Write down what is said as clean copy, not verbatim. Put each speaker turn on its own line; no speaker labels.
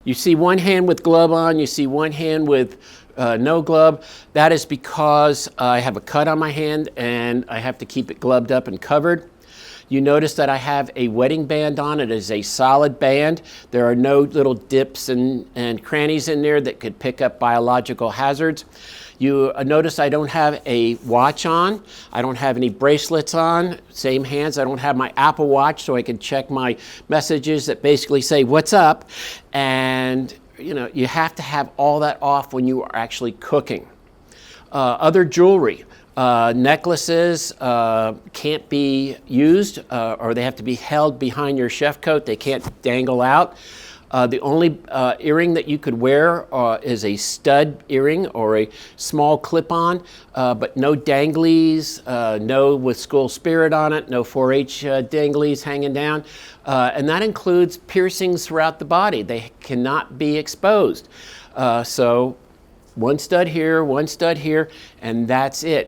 You see one hand with glove on, you see one hand with no glove. That is because I have a cut on my hand and I have to keep it gloved up and covered. You notice that I have a wetting band on. It is a solid band. There are no little dips and crannies in there that could pick up biological hazards. You notice I don't have a watch on. I don't have any bracelets on. Same hands. I don't have my Apple Watch so I can check my messages that basically say, "What's up?" And you have to have all that off when you are actually cooking. Other jewelry. Necklaces can't be used or they have to be held behind your chef coat. They can't dangle out. The only earring that you could wear is a stud earring or a small clip-on, but no danglies, no with school spirit on it, no 4-H danglies hanging down. And that includes piercings throughout the body. They cannot be exposed. So one stud here, and that's it.